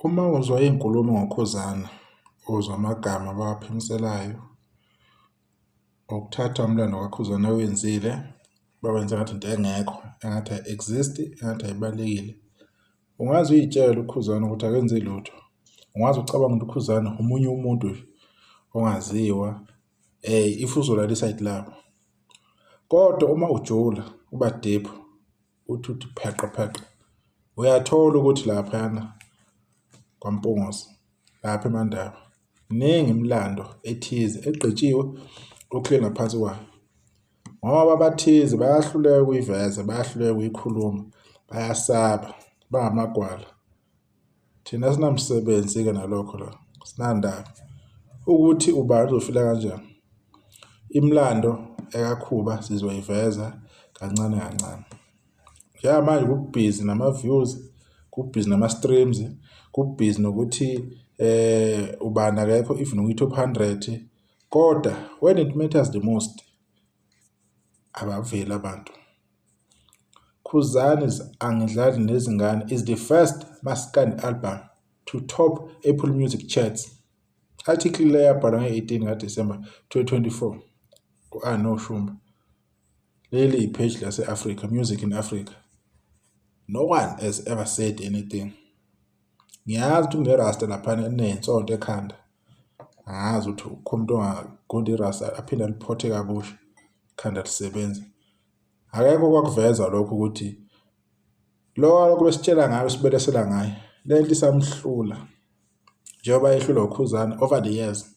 Uma uzwa iy'nkulumo ngoKhuzani, uzwa amagama abawaphimiselayo, ukuthatha umlando kaKhuzani awenzile, bawenze ngathi into engekho, engathi ayi-exist-i, engathi ayibalulekile. Ungaze uy'tshele uKhuzani ukuthi akenzi lutho. Ungaze ucabanga ukuthi uKhuzani omunye umuntu ongaziwa, if uzolalisa isayidi labo. Kodwa uma ujula, uba deep, uthi pheqe, uyathola ukuthi laphayana kwaMpungose, lapha eMandaba, iningi imilando ethize egqitshiwe okuhleli ngaphansi kwayo. Ngoba abathize bayahluleka ukuyiveza, bayahluleka ukuyikhuluma, bayasaba, bangamagwala. Thina sinamsebenzi-ke nalokho la, sinandaba ukuthi ubani uzofila kanjani. Imilando ekaKhuba sizoyiveza kancane kancane. Njengamanje kubhizi nama-views, kubhizi nama-streams, kubhizi nokuthi ubani akekho even ukwi-top 100, kodwa when it matters the most, abaveli abantu. Khuzani's Angidlali Nezingane is the first Maskandi album to top Apple Music charts. Article le yabhalwa nge-18 kaDisemba 2024 u-Arno Shumba. Leli ipage lase-Africa, Music in Africa. No one has ever said anything. Ngiyazi ukuthi kunerasta laphana enensonto ekhanda. Angazi ukuthi umuntu ongagundi irasta aphinde aliphothe kabusha ikhanda lisebenza. Akekho kwakuveza lokho ukuthi lokho besitshela ngayo sibelesela ngayo lento isamhlula njengoba ehlulwa uKhuzani over the years.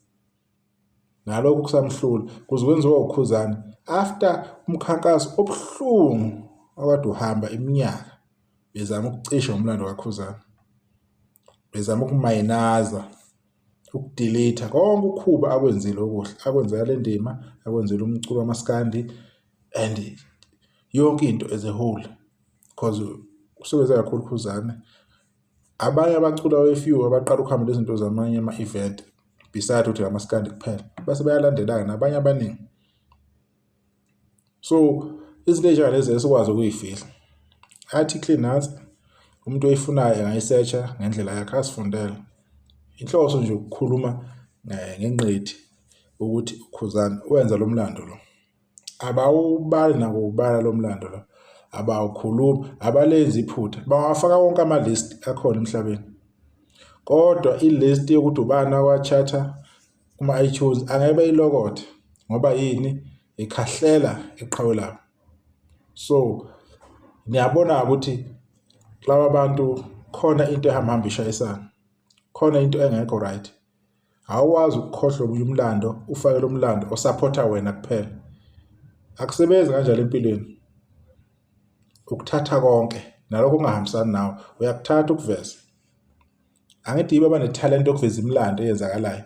Nalokho kusamhlula kuze kwenziwa uKhuzani after umkhankaso obuhlungu okade uhamba iminyaka bezama ukucisha umlando kaKhuzani, bezama ukumayinaza, ukudelete konke uKhuba akwenzile okuhle, akwenzela le ndima, akwenzela umculo wamaskandi and yonke into as a whole, because usebenze kakhulu uKhuzani. Abanye abaculi abefew abaqala ukuhamba lezinto zamanye ama-event beside ukuthi amaskandi kuphela, base bayalandelana nabanye abaningi. So izinto ey'njengalezi esikwazi ukuy'fihla. Article nansi, umuntu oyifunayo angayisearcha ngendlela yakhe asifundele. Inhloso nje ukukhuluma ngenqithi ukuthi uKhuzani wenza lo mlando lo. Abawubali nakubala lo mlando lo, abawukhulumi, abalenzi iphutha, bawafaka wonke ama-list akhona emhlabeni. Kodwa i-list yokuthi ubani wakwa-charter kuma-iTunes angeke beyilokothe ngoba yini? Ikhahlela iqhawe labo. So niyabona ukuthi laba bantu khona into ehamba ishayisana, khona into engekho right. Awukwazi ukukhohlwa omunye umlando ufake lo mlando osupporta wena kuphela. Akusebenzi kanjalo empilweni. Ukuthatha konke nalokho ungahambisani nawe uyakuthatha ukuveza. Angithi yibo abanethalente lokuveza imilando eyenzakalayo.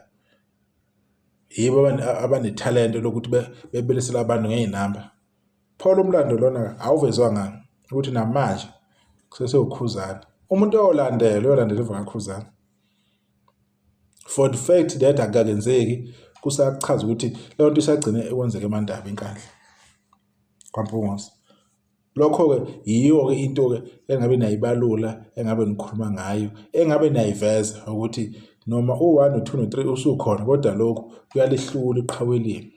Yibo abanethalente lokuthi bebelesela abantu ngey'namba. Phola umlando lona awuvezwa ngani ukuthi namanje kusesewuKhuzani. Umuntu oyolandela emva kaKhuzani. For the fact that akakenzeki kusachaza ukuthi leyo nto isagcine ekwenzeka eMandaba inkandla kwaMpungose. Lokho-ke yiyo-ke into-ke engabe nayibalula, engabe ngikhuluma ngayo, engabe nayiveza ukuthi noma u-1 no-2 no-3 usukhona kodwa lokhu kuyalihlula iqhawe lini.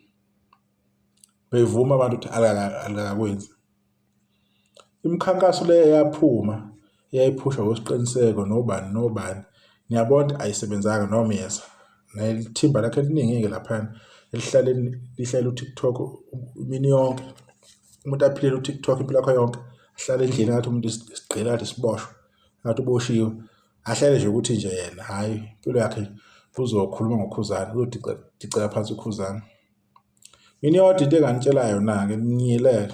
Bevuma abantu ukuthi alikakwenzi. Imikhankaso le yaphuma eyayiphushwa ngosiqiniseko nobani. Niyabona ayisebenzanga noma yesa. Nelithimba lakhe eliningi-ke laphana lihlale uTikTok imini yonke. Umuntu aphilele uTikTok impilo yakhe yonke, ahlale endlini ngathi umuntu isigqilani siboshwe, ngathi uboshiwe. Ahlele nje ukuthi nje yena hayi impilo yakhe uzokhuluma ngoKhuzani, uzodicela phansi uKhuzani. Mina yodwa into engangitshela yona-ke ngiyilele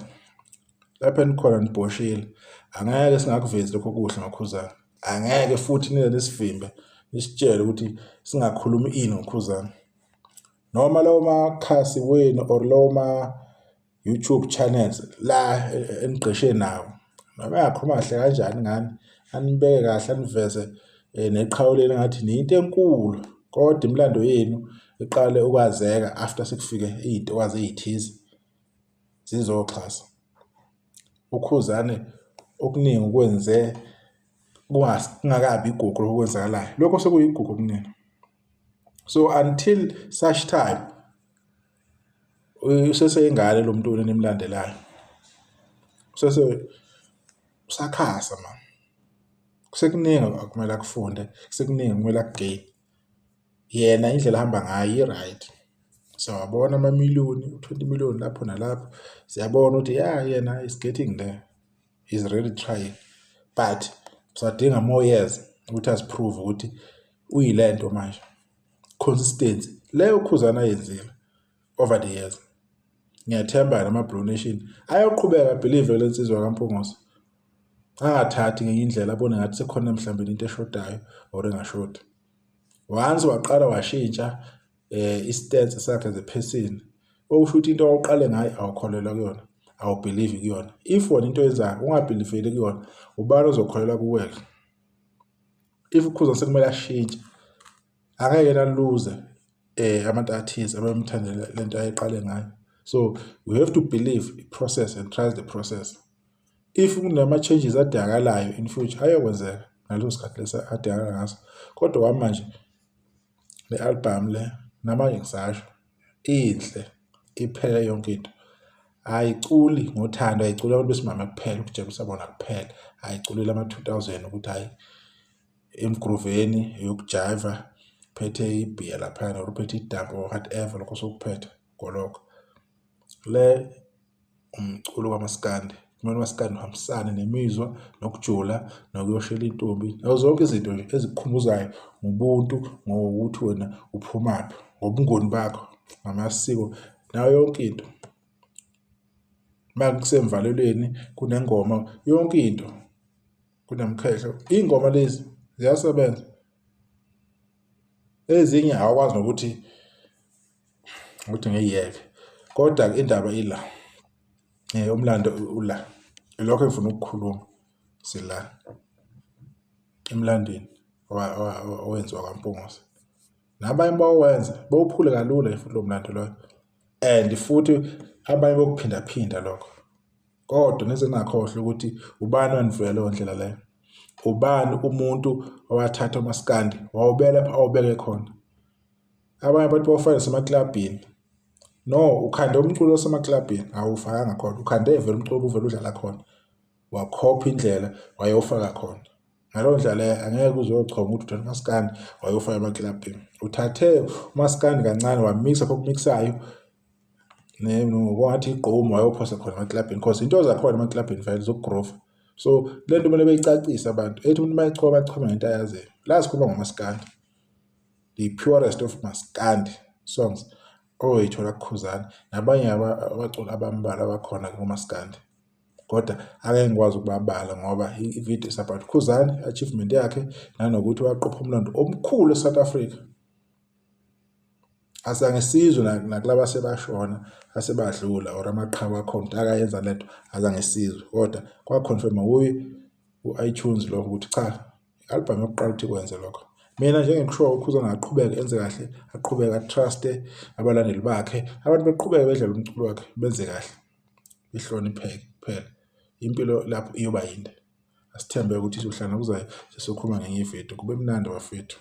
lapha enikhona niboshile. Angeke singakuvezi lokho kuhle ngoKhuzani. Angeke futhi nize nisivimbe nisitshele ukuthi singakhulumi ini ngoKhuzani. Noma lawo makhasi wenu or lawo ma-YouTube channels la enigqishe nawo. Noma yakhuluma kahle kanjani ngani, anibeke kahle aniveze neqhawe leni ngathi niyinto enkulu. Kodwa imilando yenu iqale ukwazeka after sekufike iy'ntokazi ey'thize zizoxhasa. uKhuzani okuningi ukwenze kungakabi igugu lokwenzakalayo, lokho sekuyigugu kunina. So until such time useseyingane lo muntu nimlandelayo, usakhasa man, kusekuningi akumele akufunde, kusekuningi kumele akugain. Yena indlela ahamba ngayo i-right, siyawabona amamiliyoni, 20 million lapho nalapho, siyabona ukuthi yena is getting there, he's really trying, but usadinga more years ukuthi aziprove ukuthi uyilento manje. Consistency leyo Khuzani ayenzile over the years. Ngiyathemba nama-Blue Nation ayoqhubeka believe lensizwa kaMpungose, angathathi ngenye indlela abone ngathi sekhona mhlawumbe into eshodayo or engashodi. Once waqala washintsha istance sakhe as a person, okusho ukuthi into awuqale ngayo awukholelwa kuyona, awubelieve kuyona. If wona into yenzayo ungabelieveli kuyona, ubani ozokholelwa kuwena? If Khuzani sekumele ashintshe, angeke naluze abantu artists abamthandela lento ayiqale ngayo. So we have to believe the process and trust the process. If kunama changes adingakalayo in future ayokwenzeka ngaleso sikhathi lesa adingakala ngaso. Kodwa kwamanje le album le namanje ngisasho inhle, iphele yonke into. Ayiculi ngothando, ayiculi abantu besimame kuphela ukujabulisa bona kuphela, ayiculile ama-2000 ukuthi hayi emgrooveni yokujiva phethe ibhiya lapha or uphethe idambu or whatever lokho sokuphethe goloko. Le umculo kaMaskandi, kumele uMaskandi uhambisane nemizwa nokujula nokuyoshela intombi, nazo zonke izinto nje ezikukhumbuzayo ngobuntu, ngokuthi wena uphumaphi, ngobungoni bakho, ngamasiko nayo yonke into. Makusemvalelweni kunengoma yonke into, kunemkhehlo, ingoma lezi ziyasebenza. Ezinye awakwazi nokuthi ngiyeke, kodwa indaba ila, umlando ula, lokho engifuna ukukhuluma sila emlandweni owenziwa kaMpungose. Nabanye bawenza bawuphule kalula futhi lo mlando loyo, and futhi abanye bokuphindaphinda lokho. Kodwa neze ngakhohlwa ukuthi ubani wanivela leyo ndlela leyo, ubani umuntu owathatha uMaskandi wawubeka lapha awubeke khona. Abanye abantu bawufaka semaklabhini. No, ukhande umculo osemaklabhini awufakanga khona, ukhande vele umculo uvela udlala khona, wakhopha indlela wayofaka khona. Ngaleyo ndlela angeke uzochonga ukuthi uMaskandi wayofaka emaklabhini. Uthathe uMaskandi kancane wamixa okumixayo ngokungathi igqomu wayophosa khona emaklabhini, because into zakhona emaklabhini vele zokugroove. So le nto kumele beyicacise abantu, ethi umuntu mayichoma achome ngento ayaziyo. La sikhuluma ngoMaskandi, the purest of Maskandi songs oyithola kuKhuzani, nabanye abaculi abambalwa abakhona kuMaskandi. Kodwa ake ngikwazi ukubabala ngoba i-video is about Khuzani, achievement yakhe, nanokuthi waqopha umlando omkhulu eSouth Africa. Azange sizwe nakulaba sebashona asebadlula or amaqhawe akhona akayenza lento, azange sizwe, kodwa kwaconfirma u-iTunes lokho ukuthi cha, i-album yokuqala ukuthi kwenze lokho. Mina nje ngikusho uKhuzani aqhubeke enze kahle, aqhubeke atruste abalandeli bakhe, abantu beqhubeke bedlala umculo wakhe, benze kahle, ihlonipheke kuphela. Impilo lapho iyoba yinde. Asithembe ukuthi izohlala kuzayo sizokhuluma ngenye ividiyo. Kube mnandi bafethu.